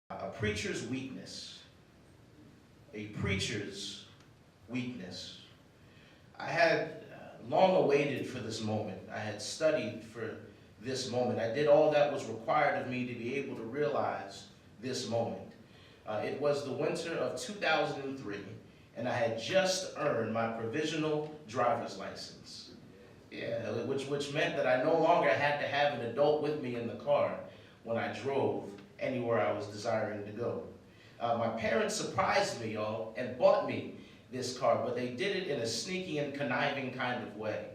A preacher's weakness. A preacher's weakness. I had long awaited for this moment. I had studied for this moment. I did all that was required of me to be able to realize this moment. It was the winter of 2003, and I had just earned my provisional driver's license. Yeah, which meant that I no longer had to have an adult with me in the car when I drove anywhere I was desiring to go. My parents surprised me, y'all, and bought me this car, but they did it in a sneaky and conniving kind of way.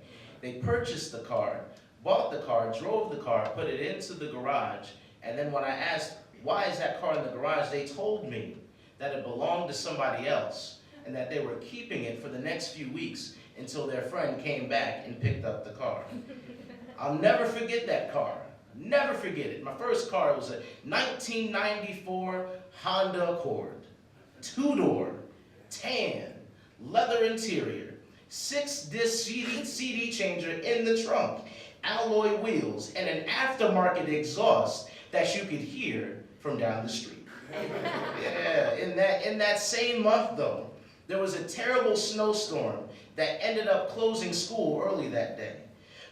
They purchased the car, bought the car, drove the car, put it into the garage, and then when I asked, why is that car in the garage, they told me that it belonged to somebody else and that they were keeping it for the next few weeks until their friend came back and picked up the car. I'll never forget that car. Never forget it. My first car was a 1994 Honda Accord. Two-door, tan, leather interior, 6-disc CD changer in the trunk, alloy wheels, and an aftermarket exhaust that you could hear from down the street. Yeah, in that same month though, there was a terrible snowstorm that ended up closing school early that day.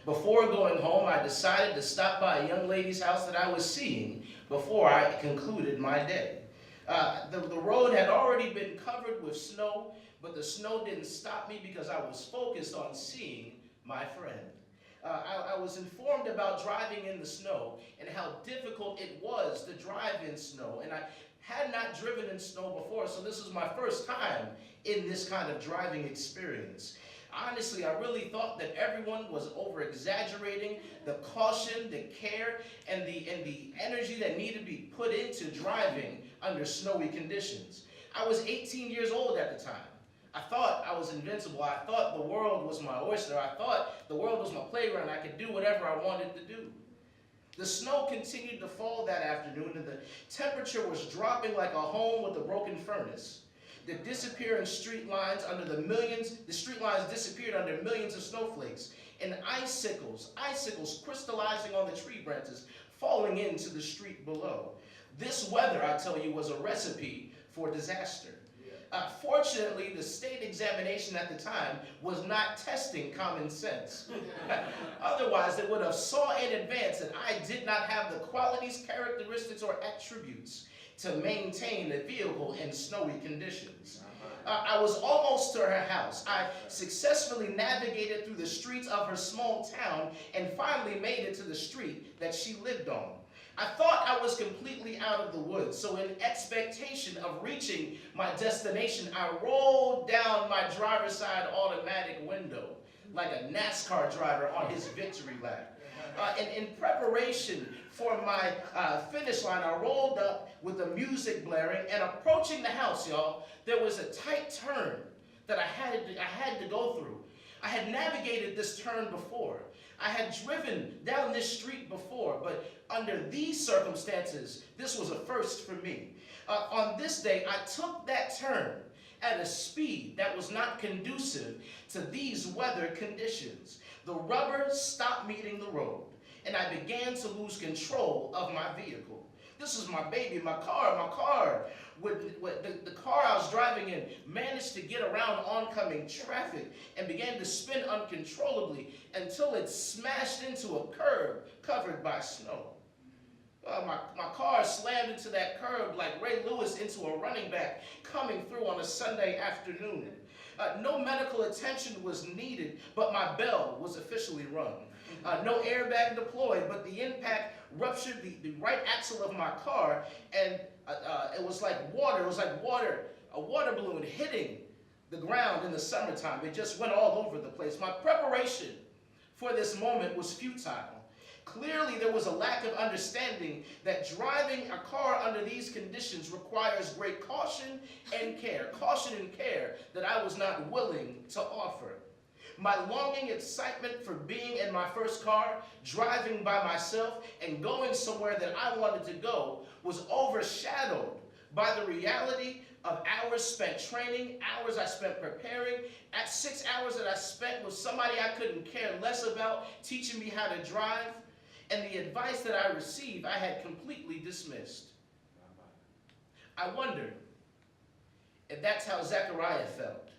Before going home, I decided to stop by a young lady's house that I was seeing before I concluded my day. The road had already been covered with snow, but the snow didn't stop me because I was focused on seeing my friend. I was informed about driving in the snow and how difficult it was to drive in snow, and I had not driven in snow before, so this was my first time in this kind of driving experience. Honestly, I really thought that everyone was over-exaggerating the caution, the care, and the energy that needed to be put into driving under snowy conditions. I was 18 years old at the time. I thought I was invincible. I thought the world was my oyster. I thought the world was my playground. I could do whatever I wanted to do. The snow continued to fall that afternoon, and the temperature was dropping like a home with a broken furnace. The disappearing street lines the street lines disappeared under millions of snowflakes, and icicles crystallizing on the tree branches, falling into the street below. This weather, I tell you, was a recipe for disaster. Fortunately, the state examination at the time was not testing common sense. Otherwise, they would have saw in advance that I did not have the qualities, characteristics, or attributes to maintain a vehicle in snowy conditions. I was almost to her house. I successfully navigated through the streets of her small town and finally made it to the street that she lived on. I thought I was completely out of the woods, so in expectation of reaching my destination, I rolled down my driver's side automatic window like a NASCAR driver on his victory lap. And in preparation for my finish line, I rolled up with the music blaring, and approaching the house, y'all, there was a tight turn that I had to go through. I had navigated this turn before. I had driven down this street before, but under these circumstances, this was a first for me. On this day, I took that turn at a speed that was not conducive to these weather conditions. The rubber stopped meeting the road, and I began to lose control of my vehicle. This is my baby, my car. The car I was driving in managed to get around oncoming traffic and began to spin uncontrollably until it smashed into a curb covered by snow. My car slammed into that curb like Ray Lewis into a running back coming through on a Sunday afternoon. No medical attention was needed, but my bell was officially rung. No airbag deployed, but the impact ruptured the right axle of my car, and it was like water. It was like a water balloon hitting the ground in the summertime. It just went all over the place. My preparation for this moment was futile. Clearly, there was a lack of understanding that driving a car under these conditions requires great caution and care that I was not willing to offer. My longing excitement for being in my first car, driving by myself, and going somewhere that I wanted to go was overshadowed by the reality of hours spent training, hours I spent preparing, at 6 hours that I spent with somebody I couldn't care less about, teaching me how to drive, and the advice that I received I had completely dismissed. I wonder if that's how Zechariah felt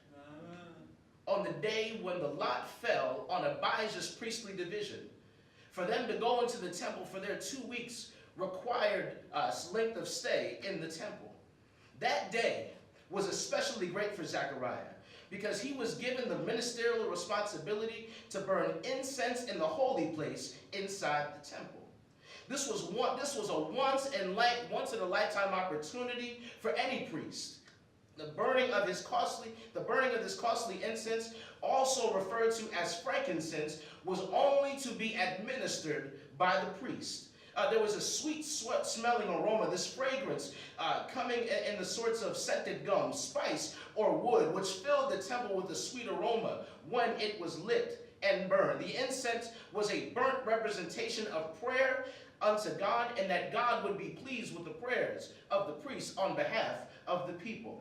on the day when the lot fell on Abijah's priestly division for them to go into the temple for their 2 weeks required length of stay in the temple. That day was especially great for Zechariah because he was given the ministerial responsibility to burn incense in the holy place inside the temple. This was a once in a lifetime opportunity for any priest. The burning of this costly incense, also referred to as frankincense, was only to be administered by the priest. There was a sweet smelling aroma, this fragrance coming in the sorts of scented gum, spice, or wood, which filled the temple with a sweet aroma when it was lit and burned. The incense was a burnt representation of prayer unto God, and that God would be pleased with the prayers of the priests on behalf of the people.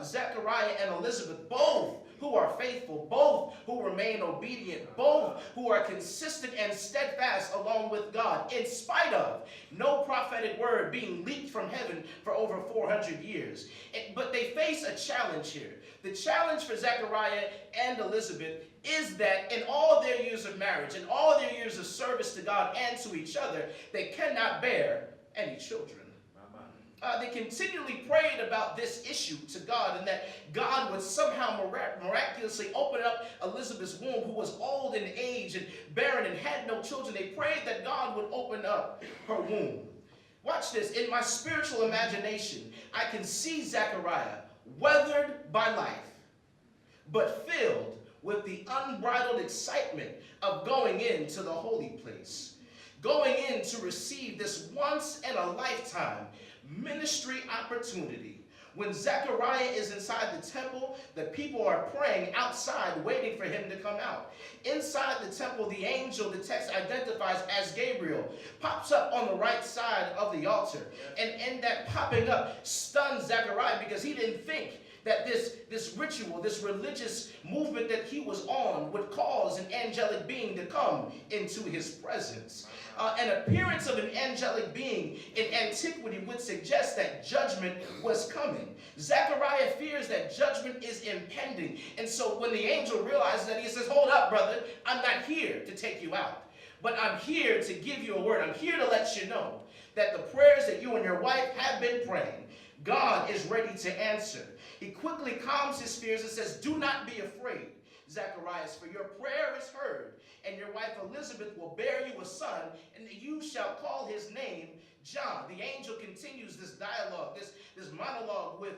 Zechariah and Elizabeth, both who are faithful, both who remain obedient, both who are consistent and steadfast along with God, in spite of no prophetic word being leaked from heaven for over 400 years. But they face a challenge here. The challenge for Zechariah and Elizabeth is that in all their years of marriage, in all their years of service to God and to each other, they cannot bear any children. They continually prayed about this issue to God, and that God would somehow miraculously open up Elizabeth's womb, who was old in age and barren and had no children. They prayed that God would open up her womb. Watch this. In my spiritual imagination, I can see Zechariah weathered by life, but filled with the unbridled excitement of going into the holy place, going in to receive this once-in-a-lifetime ministry opportunity. When Zechariah is inside the temple, the people are praying outside, waiting for him to come out. Inside the temple, the angel the text identifies as Gabriel pops up on the right side of the altar. And in that popping up stuns Zechariah, because he didn't think that this ritual, this religious movement that he was on would cause an angelic being to come into his presence. An appearance of an angelic being in antiquity would suggest that judgment was coming. Zechariah fears that judgment is impending. And so when the angel realizes that, he says, "Hold up, brother, I'm not here to take you out, but I'm here to give you a word. I'm here to let you know that the prayers that you and your wife have been praying, God is ready to answer." He quickly calms his fears and says, "Do not be afraid, Zacharias, for your prayer is heard, and your wife Elizabeth will bear you a son, and you shall call his name John." The angel continues this dialogue, this monologue with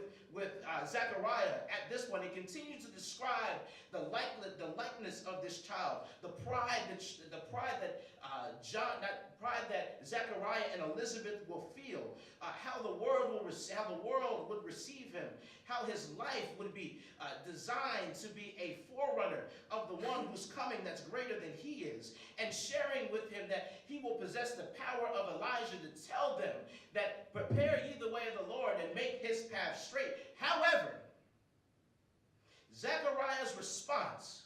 Zechariah. At this one, he continues to describe the likeness of this child, the pride that Zechariah and Elizabeth will feel, how the world would receive him, how his life would be designed to be a forerunner of the one who's coming that's greater than he is, and sharing with him that he will possess the power of Elijah to tell them that prepare ye the way of the Lord and make his path straight. However, Zechariah's response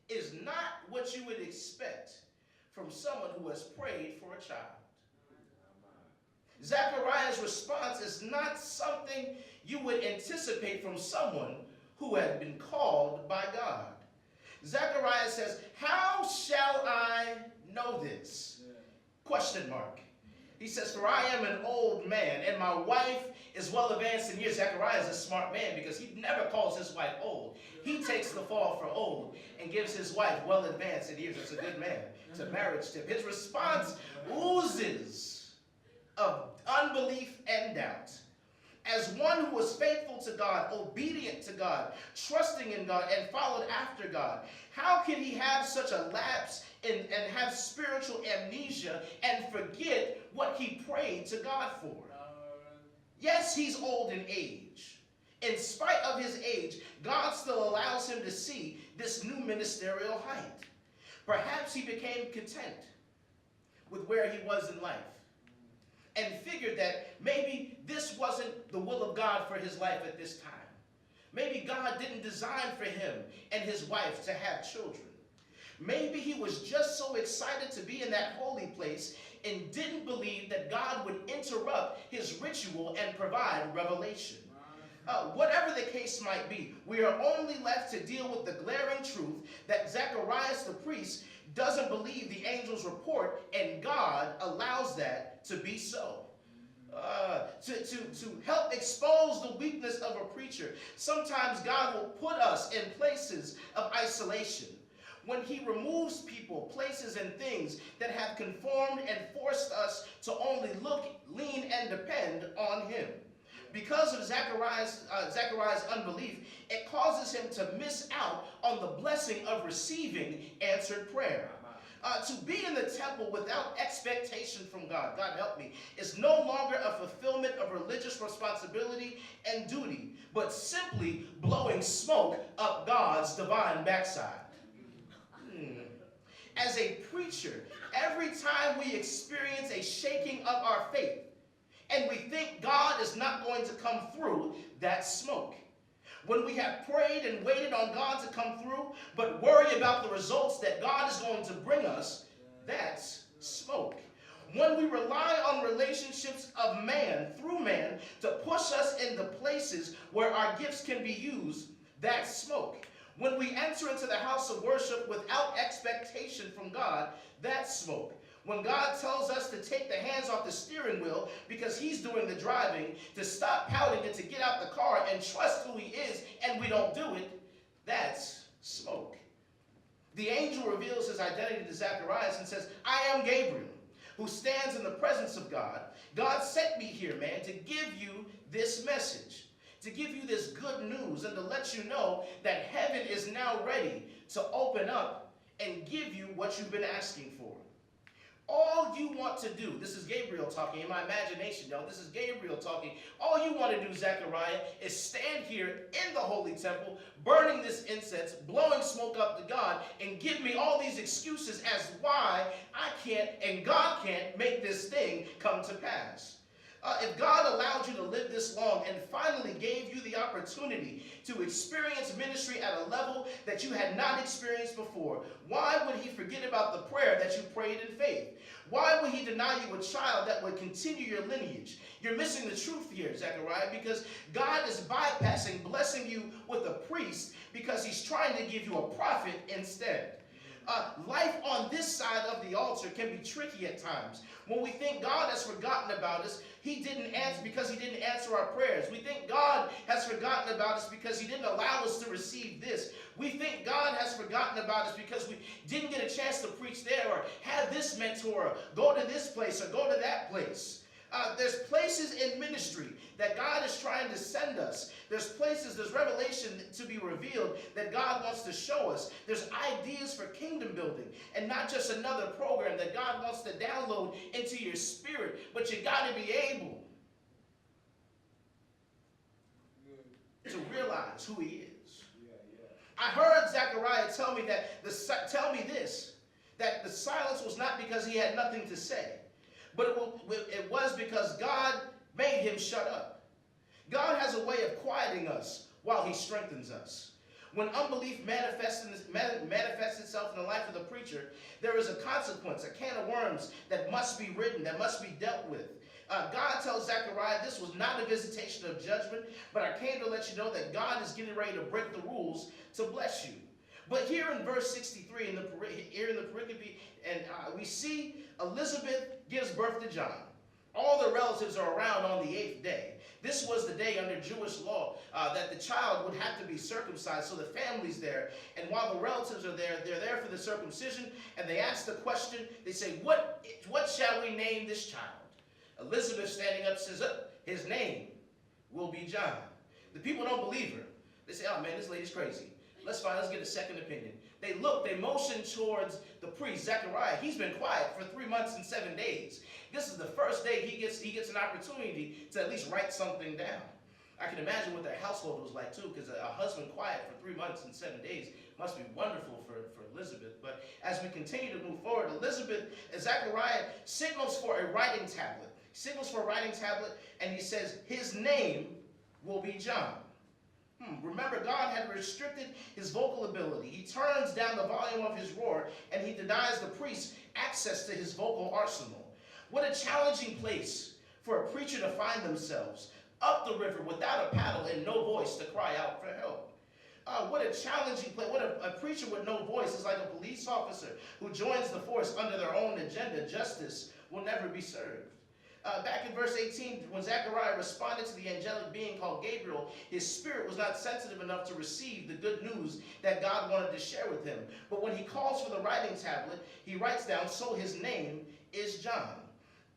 is not what you would expect from someone who has prayed for a child. Zechariah's response is not something you would anticipate from someone who had been called by God. Zechariah says, "How shall I know this?" Question mark. He says, "For I am an old man, and my wife is well advanced in years." Zechariah is a smart man because he never calls his wife old. He takes the fall for old and gives his wife well advanced in years. That's a good man. It's a marriage tip. His response oozes of unbelief and doubt. As one who was faithful to God, obedient to God, trusting in God, and followed after God, how can he have such a lapse and have spiritual amnesia and forget what he prayed to God for? Yes, he's old in age. In spite of his age, God still allows him to see this new ministerial height. Perhaps he became content with where he was in life, and figured that maybe this wasn't the will of God for his life at this time. Maybe God didn't design for him and his wife to have children. Maybe he was just so excited to be in that holy place and didn't believe that God would interrupt his ritual and provide revelation. Whatever the case might be, we are only left to deal with the glaring truth that Zacharias the priest doesn't believe the angel's report, and God allows that to be so. To help expose the weakness of a preacher, sometimes God will put us in places of isolation. When he removes people, places, and things that have conformed and forced us to only look, lean, and depend on him. Because of Zechariah's unbelief, it causes him to miss out on the blessing of receiving answered prayer. To be in the temple without expectation from God, God help me, is no longer a fulfillment of religious responsibility and duty, but simply blowing smoke up God's divine backside. As a preacher, every time we experience a shaking of our faith, and we think God is not going to come through, that's smoke. When we have prayed and waited on God to come through, but worry about the results that God is going to bring us, that's smoke. When we rely on relationships of man, through man, to push us into places where our gifts can be used, that's smoke. When we enter into the house of worship without expectation from God, that's smoke. When God tells us to take the hands off the steering wheel because he's doing the driving, to stop pouting and to get out the car and trust who he is, and we don't do it, that's smoke. The angel reveals his identity to Zacharias and says, I am Gabriel, who stands in the presence of God. God sent me here, man, to give you this message, to give you this good news, and to let you know that heaven is now ready to open up and give you what you've been asking for. All you want to do, this is Gabriel talking in my imagination, y'all. This is Gabriel talking. All you want to do, Zechariah, is stand here in the holy temple, burning this incense, blowing smoke up to God, and give me all these excuses as why I can't and God can't make this thing come to pass. If God allowed you to live this long and finally gave you the opportunity to experience ministry at a level that you had not experienced before, why would he forget about the prayer that you prayed in faith? Why would he deny you a child that would continue your lineage? You're missing the truth here, Zechariah, because God is bypassing blessing you with a priest because he's trying to give you a prophet instead. Life on this side of the altar can be tricky at times. When we think God has forgotten about us, he didn't answer because he didn't answer our prayers. We think God has forgotten about us because he didn't allow us to receive this. We think God has forgotten about us because we didn't get a chance to preach there, or have this mentor, or go to this place, or go to that place. There's places in ministry that God is trying to send us. There's places, there's revelation to be revealed that God wants to show us. There's ideas for kingdom building, and not just another program that God wants to download into your spirit, but you got to be able to realize who he is. I heard Zechariah tell me that that the silence was not because he had nothing to say, but it was because God made him shut up. God has a way of quieting us while he strengthens us. When unbelief manifests itself in the life of the preacher, there is a consequence, a can of worms that must be written, that must be dealt with. God tells Zechariah this was not a visitation of judgment, but I came to let you know that God is getting ready to break the rules to bless you. But here in verse 63, in the pericope, and we see Elizabeth gives birth to John. All the relatives are around on the 8th day. This was the day under Jewish law that the child would have to be circumcised, so the family's there. And while the relatives are there, they're there for the circumcision, and they ask the question, they say, what shall we name this child? Elizabeth, standing up, says, his name will be John. The people don't believe her. They say, oh man, this lady's crazy. Let's get a second opinion. They motion towards the priest, Zechariah. He's been quiet for 3 months and 7 days. This is the first day he gets an opportunity to at least write something down. I can imagine what their household was like too, because a husband quiet for 3 months and 7 days must be wonderful for Elizabeth. But as we continue to move forward, Zechariah signals for a writing tablet. And he says, his name will be John. Remember, God had restricted his vocal ability. He turns down the volume of his roar, and he denies the priest access to his vocal arsenal. What a challenging place for a preacher to find themselves up the river without a paddle and no voice to cry out for help. What a challenging place. What a preacher with no voice is like a police officer who joins the force under their own agenda. Justice will never be served. Back in verse 18, when Zechariah responded to the angelic being called Gabriel, his spirit was not sensitive enough to receive the good news that God wanted to share with him. But when he calls for the writing tablet, he writes down, so his name is John.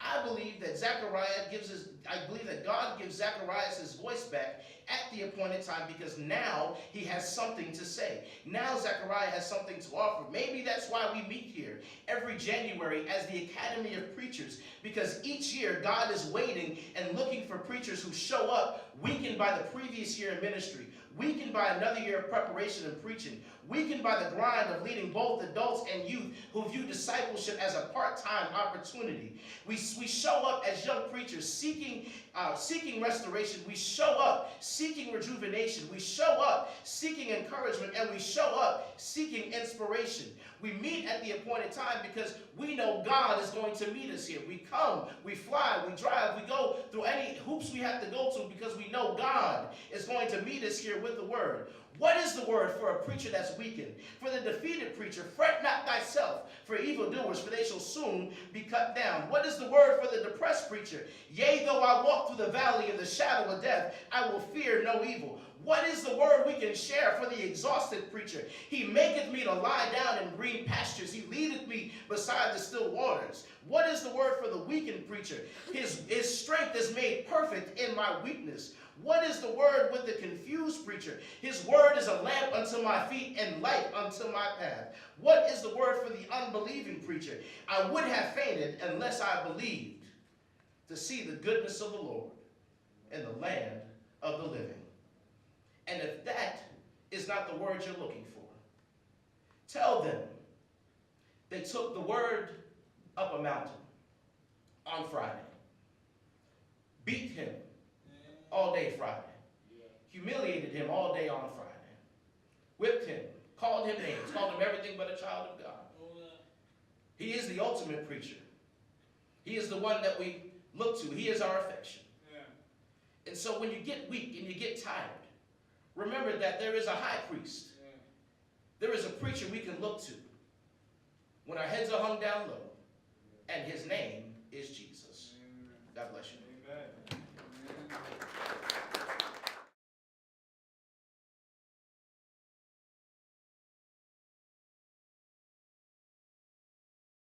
I believe that God gives Zacharias his voice back at the appointed time, because now he has something to say. Now Zechariah has something to offer. Maybe that's why we meet here every January as the Academy of Preachers, because each year God is waiting and looking for preachers who show up weakened by the previous year in ministry, weakened by another year of preparation and preaching, weakened by the grind of leading both adults and youth who view discipleship as a part-time opportunity. We show up as young preachers seeking restoration. We show up seeking rejuvenation. We show up seeking encouragement, and we show up seeking inspiration. We meet at the appointed time because we know God is going to meet us here. We come, we fly, we drive, we go through any hoops we have to go to because we know God is going to meet us here with the word. What is the word for a preacher that's weakened? For the defeated preacher, fret not thyself for evildoers, for they shall soon be cut down. What is the word for the depressed preacher? Yea, though I walk through the valley of the shadow of death, I will fear no evil. What is the word we can share for the exhausted preacher? He maketh me to lie down in green pastures. He leadeth me beside the still waters. What is the word for the weakened preacher? His strength is made perfect in my weakness. What is the word with the confused preacher? His word is a lamp unto my feet and light unto my path. What is the word for the unbelieving preacher? I would have fainted unless I believed to see the goodness of the Lord in the land of the living. And if that is not the word you're looking for, tell them they took the word up a mountain on Friday, beat him all day Friday, humiliated him all day on Friday, whipped him, called him names, called him everything but a child of God. He is the ultimate preacher. He is the one that we look to. He is our affection. And so when you get weak and you get tired, remember that there is a high priest. There is a preacher we can look to when our heads are hung down low, and his name is Jesus. God bless you. Amen.